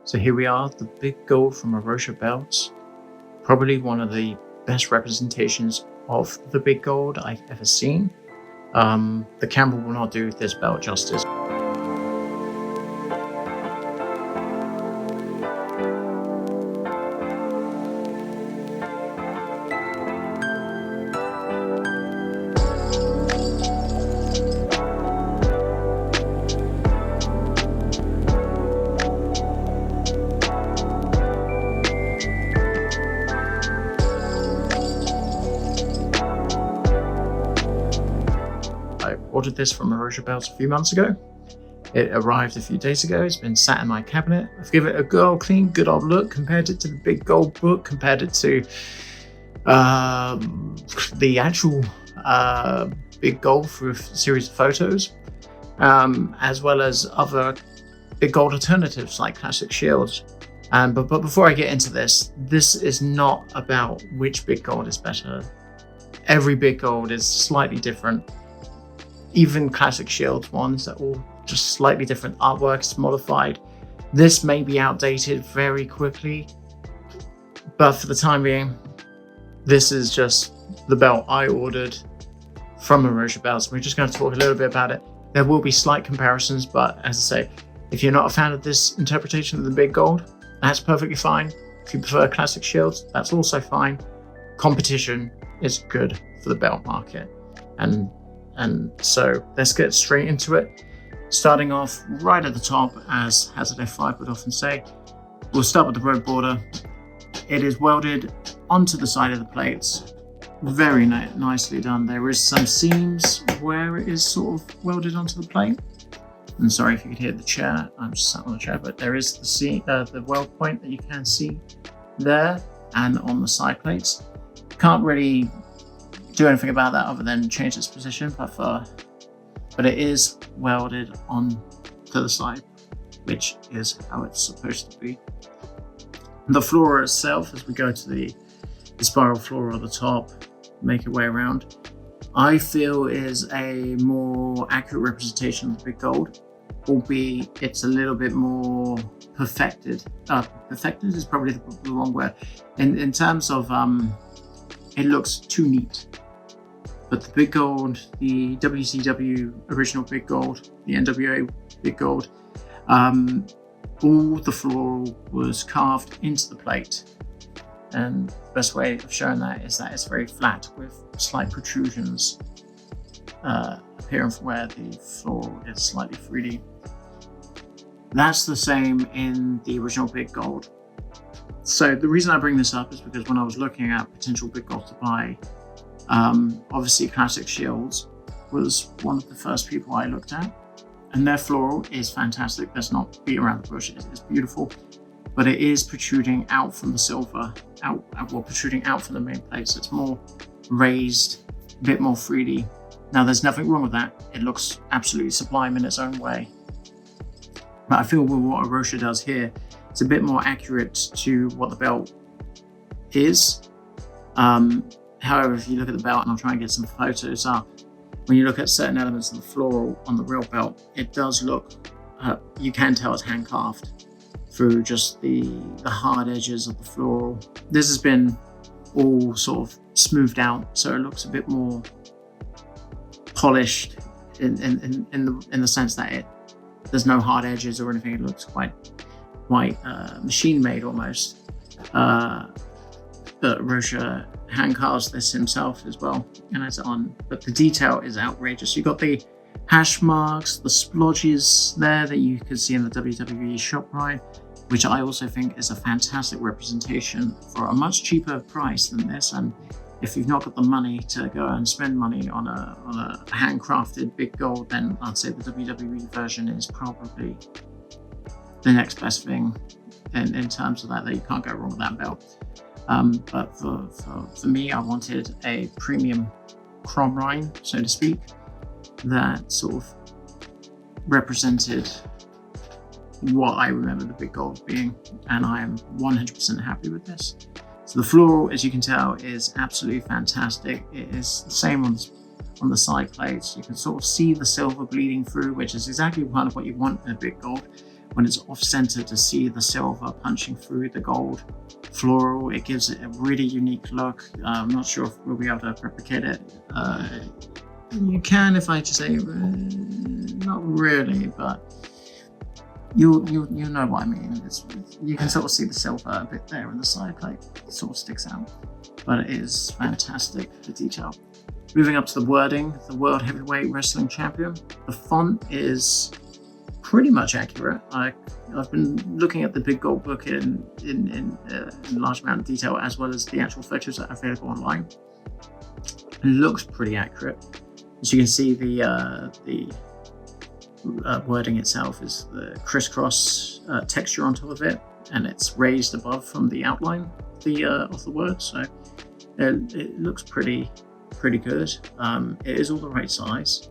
So here we are, the big gold from Arosha belts. Probably one of the best representations of the big gold I've ever seen. The camera will not do this belt justice. I ordered this from Arosha belts a few months ago. It arrived a few days ago. It's been sat in my cabinet. I've given it a good old clean, good old look, compared it to the big gold book, compared it to the actual big gold for a series of photos, as well as other big gold alternatives like classic shields. But before I get into this is not about which big gold is better. Every big gold is slightly different. Even classic shields ones are all just slightly different. Artwork is modified. This may be outdated very quickly, but for the time being, this is just the belt I ordered from Arosha belts. We're just going to talk a little bit about it. There will be slight comparisons, but as I say, if you're not a fan of this interpretation of the big gold, that's perfectly fine. If you prefer classic shields, that's also fine. Competition is good for the belt market. And so let's get straight into it. Starting off right at the top, as Hazard F5 would often say, we'll start with the road border. It is welded onto the side of the plates. Very nicely done. There is some seams where it is sort of welded onto the plate. I'm sorry if you could hear the chair. I'm just sat on the chair, but there is the weld point that you can see there and on the side plates. Can't really do anything about that other than change its position, but it is welded on to the side, which is how it's supposed to be. The floor itself, as we go to the spiral floor at the top, make your way around, I feel is a more accurate representation of the big gold, albeit it's a little bit more perfected. Perfected is probably the wrong word. In terms of, it looks too neat. But the big gold, the WCW original big gold, the NWA big gold, all the floral was carved into the plate. And the best way of showing that is that it's very flat with slight protrusions appearing from where the floral is slightly 3D. That's the same in the original big gold. So the reason I bring this up is because when I was looking at potential big gold to buy, obviously classic shields was one of the first people I looked at, and their floral is fantastic. Let's not beat around the bush. It's beautiful, but it is protruding out from the silver, protruding out from the main plate. So it's more raised, a bit more 3D. Now there's nothing wrong with that. It looks absolutely sublime in its own way. But I feel with what Arosha does here, it's a bit more accurate to what the belt is. However, if you look at the belt, and I'll try and get some photos up, when you look at certain elements of the floral on the real belt, it does look, you can tell it's hand carved through just the hard edges of the floral. This has been all sort of smoothed out, so it looks a bit more polished in the sense that there's no hard edges or anything. It looks quite machine made almost. But Arosha hand carves this himself as well and adds it on, but the detail is outrageous. You've got the hash marks, the splodges there that you can see in the WWE shop ride, which I also think is a fantastic representation for a much cheaper price than this. And if you've not got the money to go and spend money on a handcrafted big gold, then I'd say the WWE version is probably the next best thing in terms of that you can't go wrong with that belt. But for me, I wanted a premium Crumrine, so to speak, that sort of represented what I remember the big gold being, and I am 100% happy with this. So the floral, as you can tell, is absolutely fantastic. It is the same on the side plates. You can sort of see the silver bleeding through, which is exactly kind of what you want in a big gold. when it's off center, to see the silver punching through the gold floral. It gives it a really unique look. I'm not sure if we'll be able to replicate it. You can, if I just say, not really, but you know what I mean. You can sort of see the silver a bit there on the side, like it sort of sticks out. But it is fantastic, the detail. Moving up to the wording, the World Heavyweight Wrestling Champion. The font is pretty much accurate. I've been looking at the big gold book in large amount of detail, as well as the actual photos that are available online. It looks pretty accurate. As you can see, the wording itself is the crisscross texture on top of it, and it's raised above from the outline of the word. So it looks pretty good. It is all the right size.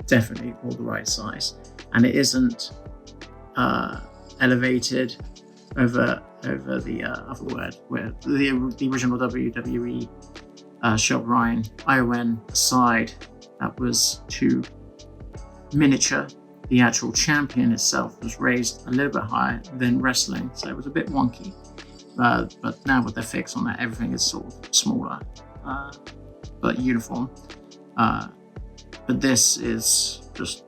Definitely all the right size, and it isn't elevated over the other word, where the original WWE Crumrine ION side, that was too miniature. The actual champion itself was raised a little bit higher than wrestling, so it was a bit wonky. But now with the fix on that, everything is sort of smaller, but uniform. But this is just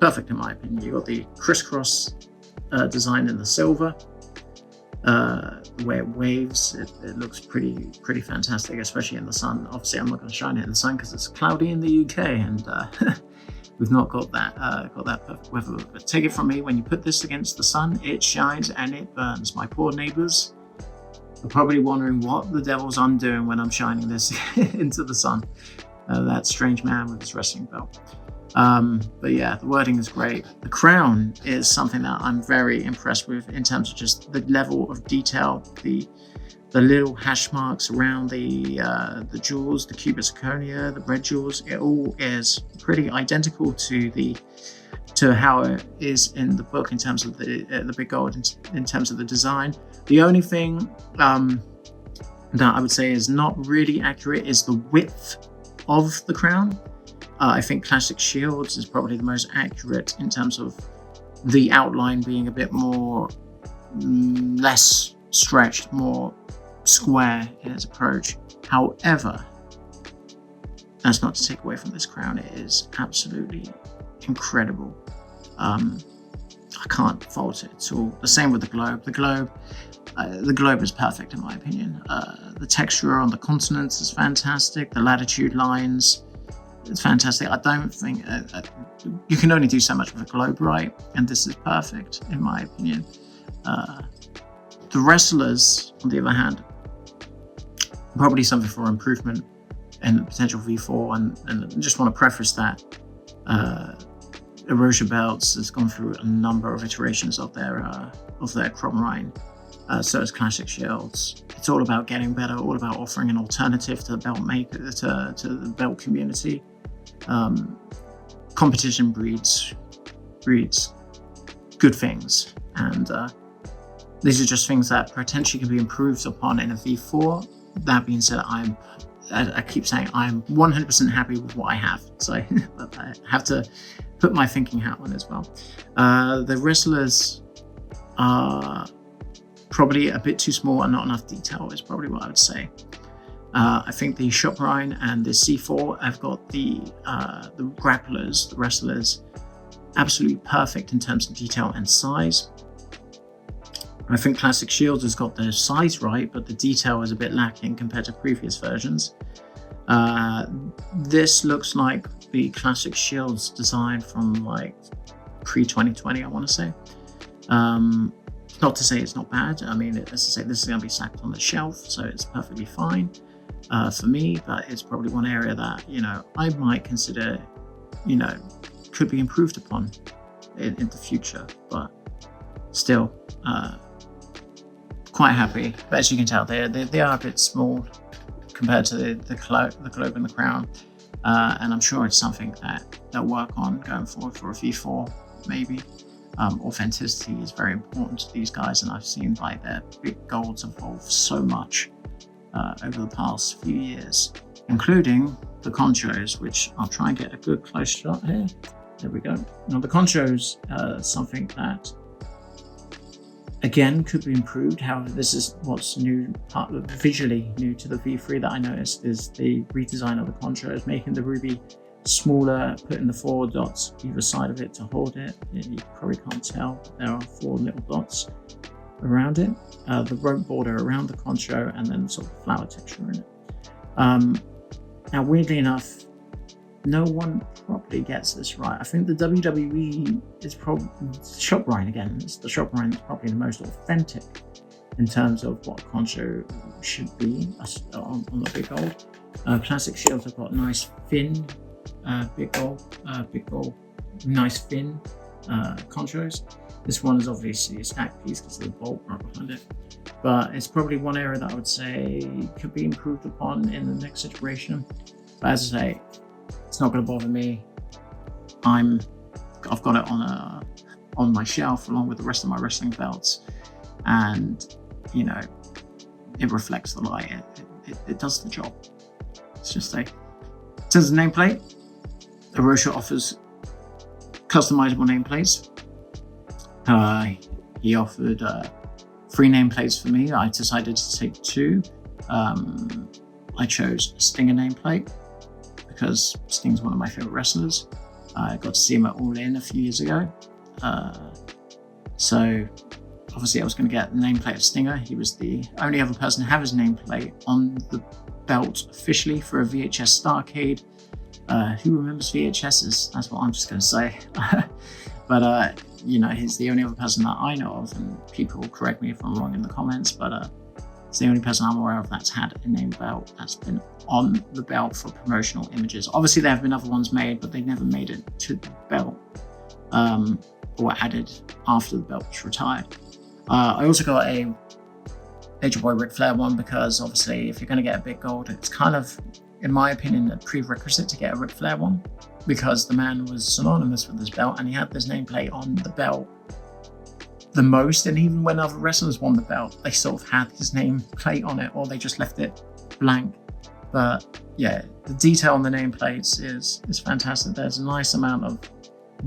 perfect in my opinion. You got the crisscross design in the silver. The way it waves, it looks pretty fantastic, especially in the sun. Obviously, I'm not going to shine it in the sun because it's cloudy in the UK, and we've not got that perfect weather. But take it from me, when you put this against the sun, it shines and it burns. My poor neighbours are probably wondering what the devil's I'm doing when I'm shining this into the sun. That strange man with his wrestling belt. But yeah, the wording is great. The crown is something that I'm very impressed with in terms of just the level of detail, the little hash marks around the jewels, the cubic zirconia, the red jewels. It all is pretty identical to how it is in the book in terms of the big gold, in terms of the design. The only thing that I would say is not really accurate is the width of the crown. I think Classic Shields is probably the most accurate in terms of the outline being a bit more less stretched, more square in its approach. However, that's not to take away from this crown. It is absolutely incredible. I can't fault it at all. The same with the globe. The globe is perfect in my opinion. The texture on the continents is fantastic. The latitude lines, it's fantastic. I don't think you can only do so much with a globe, right? And this is perfect in my opinion. The wrestlers, on the other hand, probably something for improvement in the potential V4, and I just want to preface that Arosha Belts has gone through a number of iterations of their Crumrine. So it's Classic Shields. It's all about getting better, all about offering an alternative to the belt maker, to the belt community. Competition breeds good things, and these are just things that potentially can be improved upon in a V4. That being said, I keep saying I'm 100% happy with what I have, so I have to put my thinking hat on as well. The wrestlers are probably a bit too small and not enough detail is probably what I would say. I think the Crumrine and the C4 have got the grapplers, the wrestlers, absolutely perfect in terms of detail and size. I think Classic Shields has got the size right, but the detail is a bit lacking compared to previous versions. This looks like the Classic Shields design from like pre-2020, I want to say. Not to say it's not bad. I mean, as I say, this is going to be stacked on the shelf, so it's perfectly fine for me. But it's probably one area that I might consider, could be improved upon in the future. But still, quite happy. But as you can tell, they are a bit small compared to the globe and the crown. And I'm sure it's something that they'll work on going forward for a V4, maybe. Authenticity is very important to these guys, and I've seen like their big golds evolve so much over the past few years, including the conchos, which I'll try and get a good close shot here. There we go. Now the concho's something that again could be improved. However, this is what's new, visually new to the V3 that I noticed, is the redesign of the concho, is making the ruby smaller, putting the 4 dots either side of it to hold it. You probably can't tell, but there are 4 little dots around it. The rope border around the concho, and then sort of flower texture in it. Now, weirdly enough, no one properly gets this right. I think the WWE is probably Crumrine again. It's the Crumrine that's probably the most authentic in terms of what concho should be on the big gold. Classic shields have got nice thin big gold, nice thin conchos. This one is obviously a stacked piece because of the bolt right behind it. But it's probably one area that I would say could be improved upon in the next iteration. But as I say, it's not going to bother me. I've got it on my shelf along with the rest of my wrestling belts, and you know, it reflects the light. It does the job. It's just in terms of nameplate, Arosha offers customizable nameplates. He offered 3 nameplates for me. I decided to take 2. I chose a Stinger nameplate because Sting's one of my favorite wrestlers. I got to see him at All In a few years ago. So obviously I was going to get the nameplate of Stinger. He was the only other person to have his nameplate on the belt officially for a VHS Starcade. Who remembers VHSs? That's what I'm just going to say. But you know, he's the only other person that I know of, and people will correct me if I'm wrong in the comments, but it's the only person I'm aware of that's had a name belt that's been on the belt for promotional images. Obviously, there have been other ones made, but they never made it to the belt or added after the belt was retired. I also got a Nature Boy Ric Flair one because obviously, if you're going to get a big gold, it's kind of, in my opinion, a prerequisite to get a Ric Flair one, because the man was synonymous with this belt and he had this nameplate on the belt the most. And even when other wrestlers won the belt, they sort of had his nameplate on it, or they just left it blank. But yeah, the detail on the nameplates is fantastic. There's a nice amount of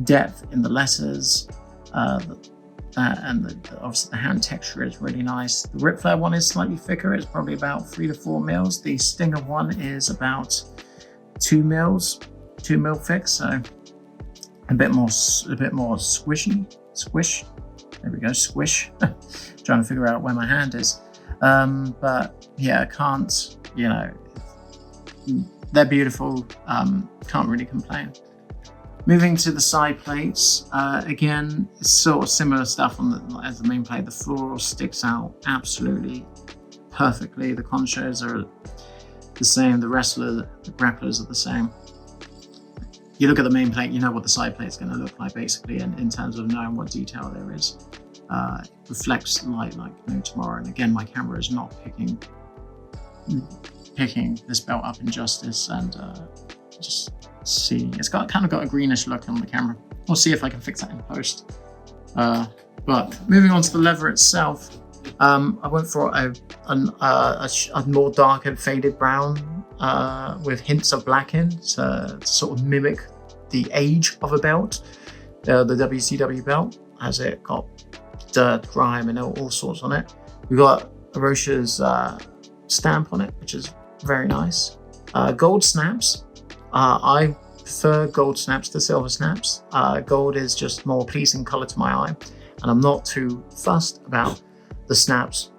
depth in the letters, and obviously the hand texture is really nice. The Ric Flair one is slightly thicker. It's probably about 3 to 4 mils. The Stinger one is about 2 mil thick, so a bit more squishy. Squish. There we go, squish. Trying to figure out where my hand is. But yeah, I can't, you know, they're beautiful. Can't really complain. Moving to the side plates, again, it's sort of similar stuff as the main plate. The floral sticks out absolutely perfectly. The conchos are the same. The grapplers are the same. You look at the main plate, you know what the side plate is going to look like, basically, in terms of knowing what detail there is. It reflects light like no tomorrow. And again, my camera is not picking this belt up in justice, and just see, it's kind of got a greenish look on the camera. We'll see if I can fix that in post. But moving on to the leather itself, I went for a more dark and faded brown with hints of black in to sort of mimic the age of a belt. The WCW belt, as it got dirt, grime, and all sorts on it. We got Arosha's stamp on it, which is very nice. Gold snaps. I prefer gold snaps to silver snaps. Gold is just more pleasing color to my eye, and I'm not too fussed about the snaps.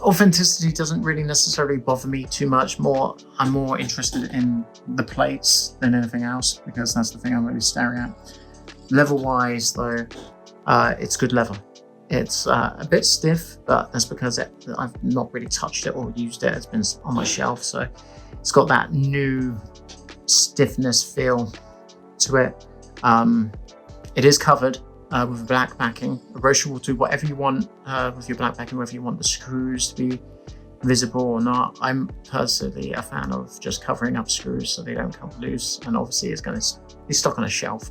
Authenticity doesn't really necessarily bother me too much. I'm more interested in the plates than anything else, because that's the thing I'm really staring at. Level wise though, it's good leather. It's a bit stiff, but that's because I've not really touched it or used it. It's been on my shelf, so it's got that new stiffness feel to it. It is covered with black backing. Arosha will do whatever you want with your black backing, whether you want the screws to be visible or not. I'm personally a fan of just covering up screws so they don't come loose, and obviously it's going to be stuck on a shelf,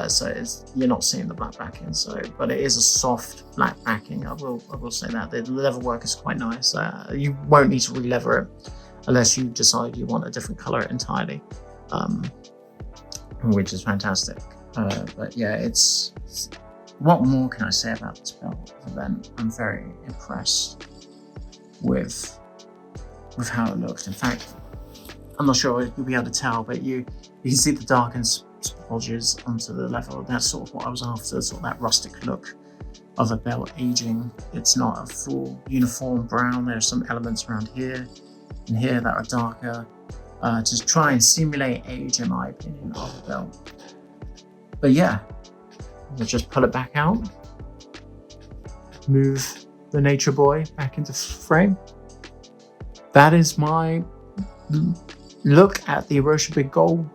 so you're not seeing the black backing. But it is a soft black backing. I will say that the leather work is quite nice. You won't need to re-leather it unless you decide you want a different color entirely. which is fantastic. But yeah, what more can I say about this belt other than I'm very impressed with how it looks. In fact, I'm not sure you'll be able to tell, but you can see the darkened splodges onto the level. That's sort of what I was after, sort of that rustic look of a belt aging. It's not a full uniform brown. There's some elements around here and here that are darker to try and simulate age, in my opinion, of a belt. But yeah, we'll just pull it back out, move the Nature Boy back into frame. That is my look at the Arosha Big Gold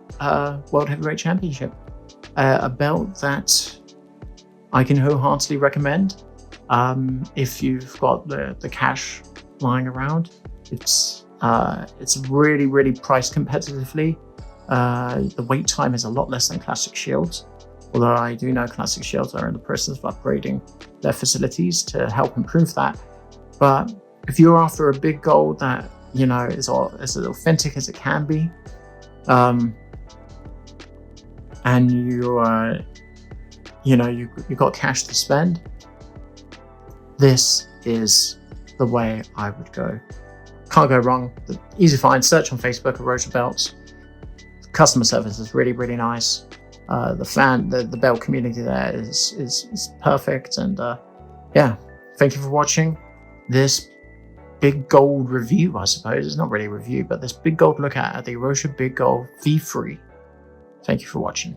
World Heavyweight Championship. A belt that I can wholeheartedly recommend if you've got the cash lying around. It's really, really priced competitively. The wait time is a lot less than Classic Shields, although I do know Classic Shields are in the process of upgrading their facilities to help improve that. But if you're after a big gold that, you know, is as authentic as it can be, and you've got cash to spend, this is the way I would go. Can't go wrong. Easy to find. Search on Facebook, Arosha Belts. Customer service is really, really nice. The belt community there is perfect. And yeah, thank you for watching this big gold review, I suppose. It's not really a review, but this big gold look at the Arosha Big Gold V3. Thank you for watching.